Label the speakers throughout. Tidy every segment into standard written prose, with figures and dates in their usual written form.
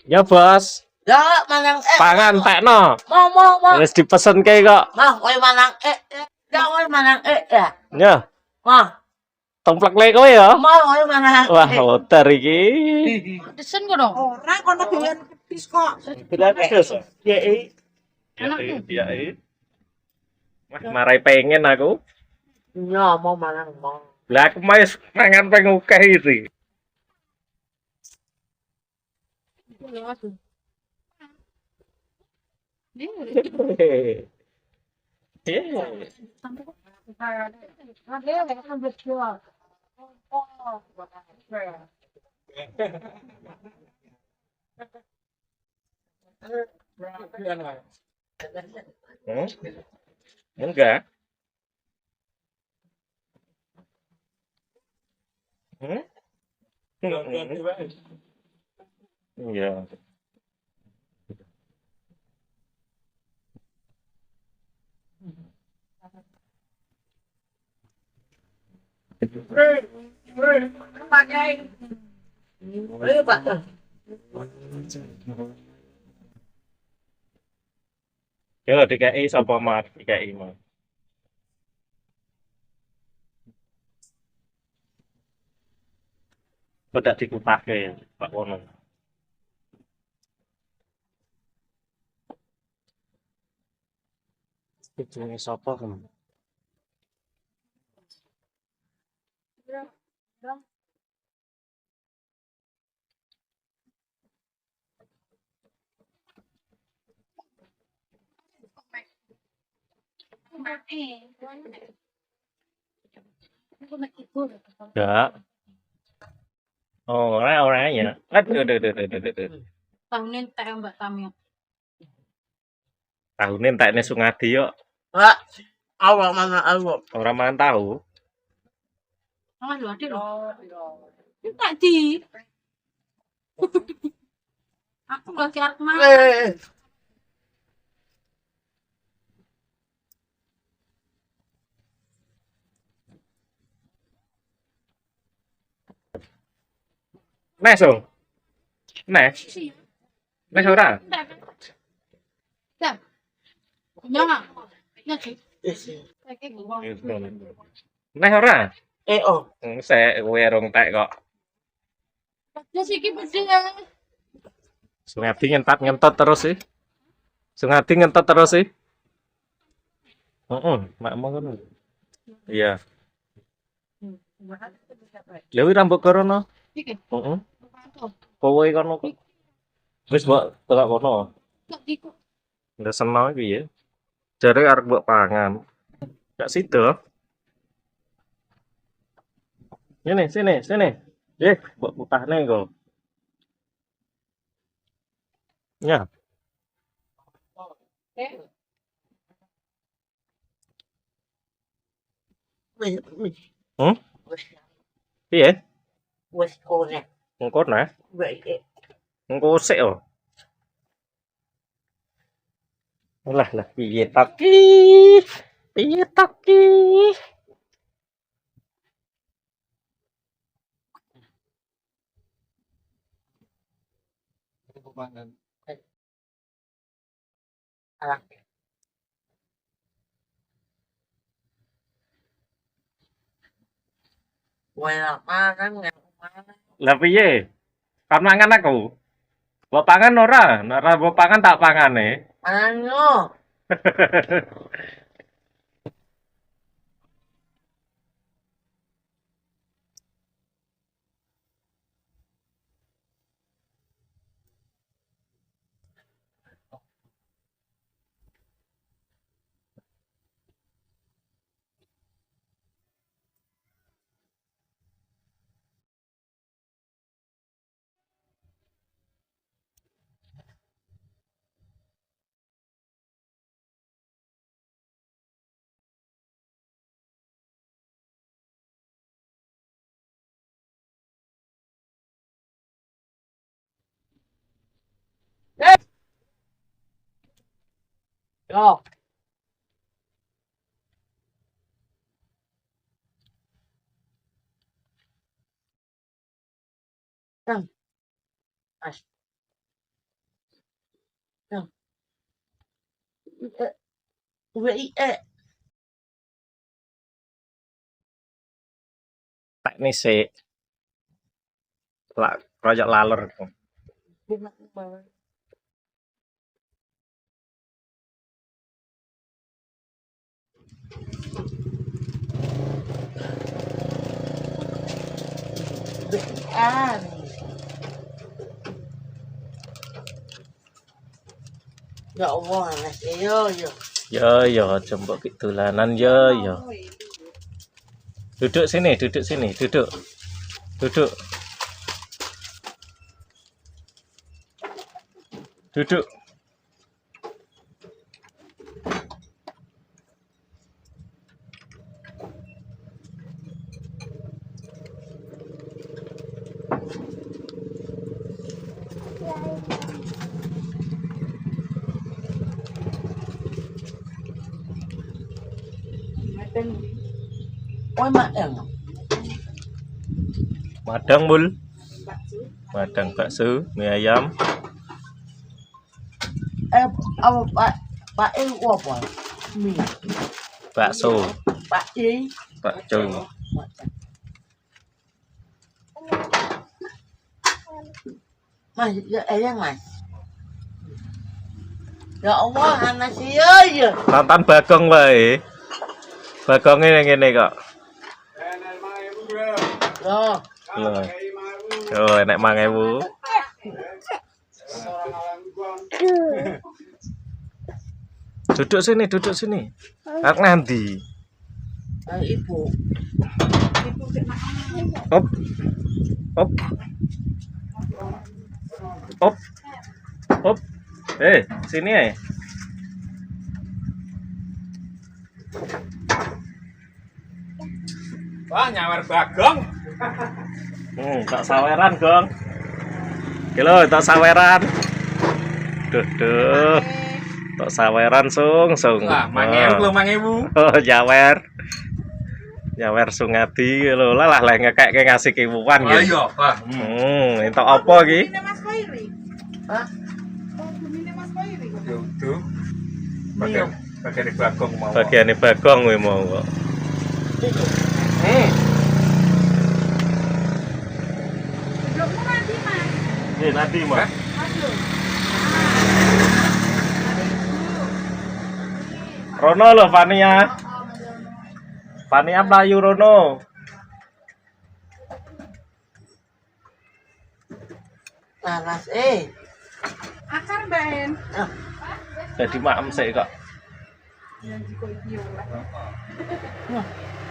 Speaker 1: Ya, Bos.
Speaker 2: Ya, manang
Speaker 1: Pangan tekno.
Speaker 2: mau.
Speaker 1: Wis dipesenke kok.
Speaker 2: Mau, kowe manang Ya, kowe manang ya.
Speaker 1: Ya,
Speaker 2: Mau,
Speaker 1: templek kowe ya.
Speaker 2: kowe manang
Speaker 1: Wah, motor iki.
Speaker 3: Desen kono.
Speaker 2: Ora kono doyan petis kok.
Speaker 1: Bilang terus.
Speaker 2: Ya,
Speaker 1: Iya, Wah, marai pengen aku.
Speaker 2: ya mau manang mau.
Speaker 1: Lah aku wis mangan pengukeh iki. Hmm? Enggak. Hmm? Iya. Yo DKI sapa mat DKI mah. Kok dikutake Pak Wono. Iki jenenge sapa kan? Enggak. Oh, ora ya. Aduh.
Speaker 3: Tahun entek Mbak Tamio.
Speaker 1: Tahune entekne Sungadi yo.
Speaker 2: Ora awak mana awak.
Speaker 1: Ora mangan tahu.
Speaker 3: Awas lho adik lho. Entek di. Aku lagi arep makan.
Speaker 1: Nes dong. Nes. Nes ora.
Speaker 3: Entek. Nyama. Nyaki. Kayak gua.
Speaker 1: Nes ora.
Speaker 2: Oh.
Speaker 1: Sek kowe rong tek kok.
Speaker 3: Terus iki bedhe.
Speaker 1: Sungadi ngentot terus sih. Sungadi ngentot terus sih. Heeh, makmu ngono. Iya. Lha wi rambut corona.
Speaker 3: Iki.
Speaker 1: Heeh. Kowe kono kok. Wis mbok delok kono.
Speaker 3: Kok iku.
Speaker 1: Ndak seno iki ya. Jare arep mbok pangan. Gak sido. Sini. Mbok putahne kok. Ya. Hmm? Piye?
Speaker 2: Wes kore.
Speaker 1: Engko nah.
Speaker 2: Wes.
Speaker 1: Engko sik oh. Lah piye tok ki? Piye tok ki?
Speaker 2: Wala makan nggak mana.
Speaker 1: Lah piye? Kan mangan aku. Mbok pangan ora? Nek ora mbok pangan tak pangane.
Speaker 2: Ano? Yo. As.
Speaker 1: Teknis sih. Lah, royok lalur.
Speaker 2: Ya Allah, anak yo.
Speaker 1: Yo, jembok dolanan yo. Duduk sini, duduk. Duduk.
Speaker 2: Ôi mà em
Speaker 1: Madang mul. Madang bakso, mie ayam.
Speaker 2: Pak em apa? Mie.
Speaker 1: Bakso,
Speaker 2: Pak I.
Speaker 1: bakso.
Speaker 2: Mas, yang mas. Ya Allah, anak siyo.
Speaker 1: Nonton Bagong wae. Bagong ngene kok.
Speaker 2: Loh,
Speaker 1: Lho. Oh, enek 5.000. Duduk sini. Ak nanti.
Speaker 2: ibu.
Speaker 1: Hop. Sini ae.
Speaker 4: Wah, nyawer Bagong.
Speaker 1: Tak saweran, Gong. Kilo, tak saweran. Duh. Tak saweran sung.
Speaker 4: Wah, 5.000.
Speaker 1: Oh, nyawer Sungadi lho. Lah ngekek ngasih kiwuan
Speaker 4: Oh
Speaker 1: gitu.
Speaker 4: iya, Pak.
Speaker 1: Entuk apa iki?
Speaker 2: Hah?
Speaker 4: Yo, tuh. Bagian Bagong mau.
Speaker 1: Bagiane Bagong kuwi mau kok.
Speaker 3: Belum nanti, Mas.
Speaker 1: Nanti, Mas. Rono lho Fania. Fania mlayu rono.
Speaker 2: Panas,
Speaker 3: Akar Ben.
Speaker 1: Jadi maem sik kok.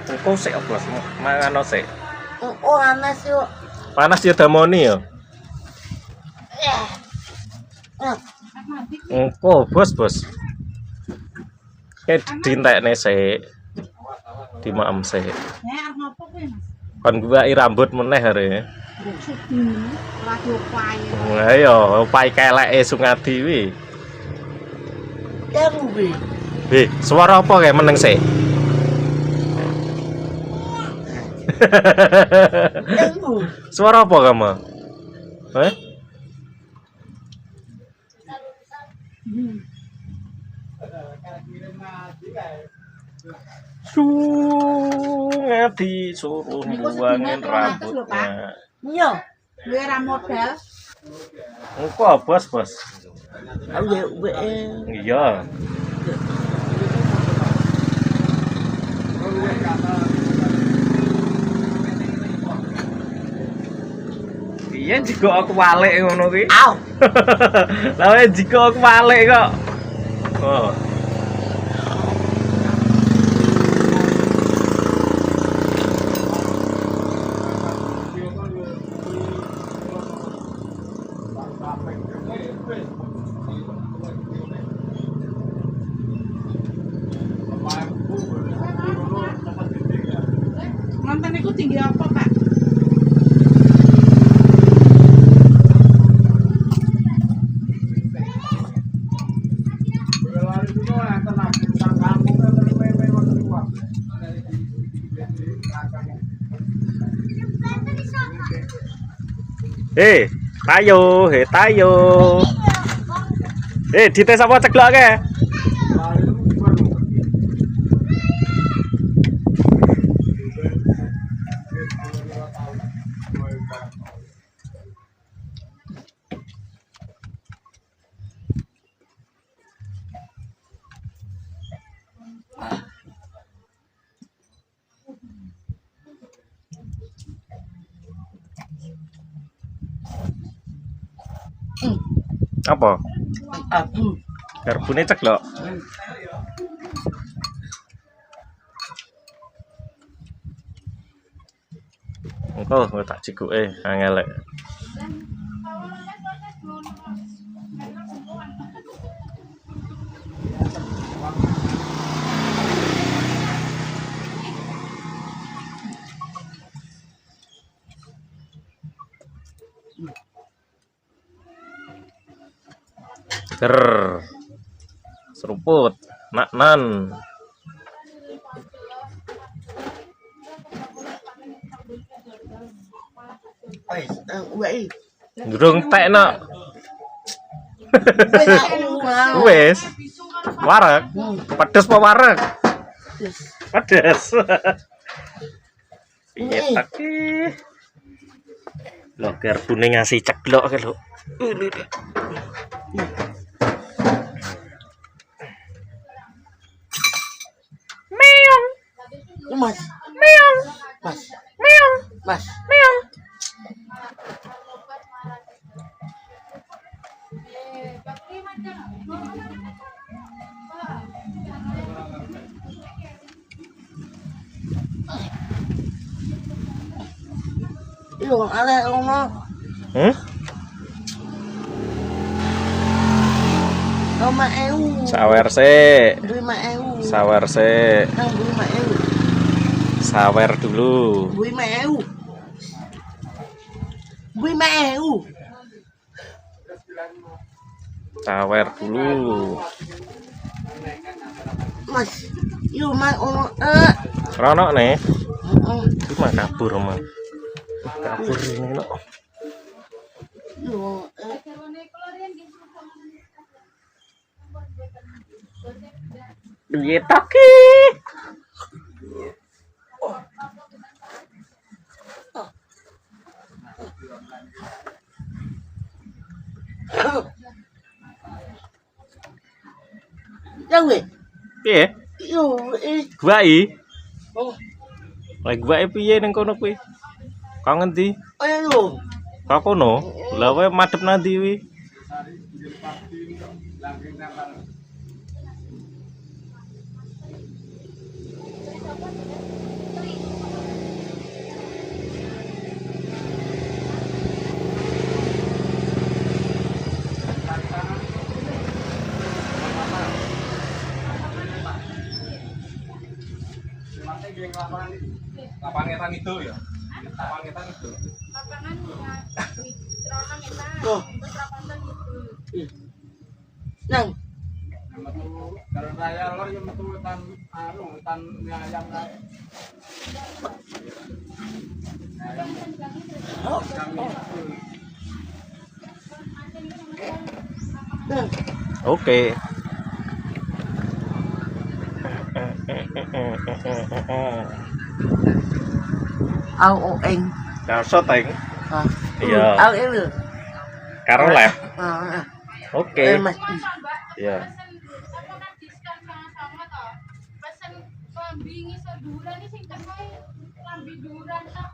Speaker 1: Engko sik Bos, mangan sik.
Speaker 2: Oh, anas yuk.
Speaker 1: Panas ya damoni ya. Engko Bos. Kayak dintekne sik. Di maem sik.
Speaker 3: arep ngopo kuwi, Mas?
Speaker 1: Kon gua rambut meneh are.
Speaker 3: Radio Play.
Speaker 1: Ayo, pai keleke Sungadi wi.
Speaker 2: Yang ubi.
Speaker 1: Suara apa kayak meneng sik?
Speaker 2: Yang ubi.
Speaker 1: Suara apa kamu? Sungadi suruh buangin rambutnya.
Speaker 2: Iya.
Speaker 3: Luwih modal.
Speaker 1: Engko Bos.
Speaker 2: Ubi ubi.
Speaker 1: Iya. Iya jika aku balik ngono ki.
Speaker 2: Au.
Speaker 1: Lah jika aku balik kok. Oh.
Speaker 3: Mantan iku tinggi apa, Pak?
Speaker 1: Tayo. Dites apa ceklok ke? Apa?
Speaker 2: Abu.
Speaker 1: Garbune ceklok. Engko tak cikuke angel. Ger. Seruput, naknan.
Speaker 2: Wes, uwe.
Speaker 1: Durung tekno.
Speaker 2: Wes aku.
Speaker 1: Wes. Wareg. Pedes apa wareg?
Speaker 2: Wes.
Speaker 1: Pedes. Piye tak iki? Lho garbune ngasih ceklok ke lho. Meong.
Speaker 2: Mas,
Speaker 1: Meong.
Speaker 2: mas,
Speaker 1: Meong.
Speaker 2: mas.
Speaker 1: Meong.
Speaker 2: Iyo ala ono. Roma ewu.
Speaker 1: Sawer sik.
Speaker 2: 5.000.
Speaker 1: Sawer sik.
Speaker 2: Nang 5.000.
Speaker 1: Sawer dulu.
Speaker 2: 5.000. 5.000.
Speaker 1: Sawer dulu.
Speaker 2: Mas, iyo mas ono
Speaker 1: Rono nih.
Speaker 2: Heeh.
Speaker 1: Iki mah kabur mah. Kabur ini no.
Speaker 2: Iyo
Speaker 1: Piye tak ki?
Speaker 2: Jawe.
Speaker 1: Piye?
Speaker 2: Iyo
Speaker 1: Guai.
Speaker 2: Oh,
Speaker 1: Lah guai piye ning kono kuwi? Kok ngendi?
Speaker 2: ayo.
Speaker 1: Kok kono? Lah kowe madhep nanti kuwi.
Speaker 4: Lapangan itu ya. Lapangan itu.
Speaker 2: Oh. Nang,
Speaker 4: Kalau raya lor yang metu hutan hutan ayam kan.
Speaker 2: nang.
Speaker 1: Oke.
Speaker 2: Au eng.
Speaker 1: Karo soteng.
Speaker 2: Ah.
Speaker 1: Iya.
Speaker 2: Au ini.
Speaker 1: Karo lep.
Speaker 2: Ah.
Speaker 1: Oke.
Speaker 2: Mas.
Speaker 1: Ya.
Speaker 3: Pesen kambing iso duran iki sing teko lambi duran tok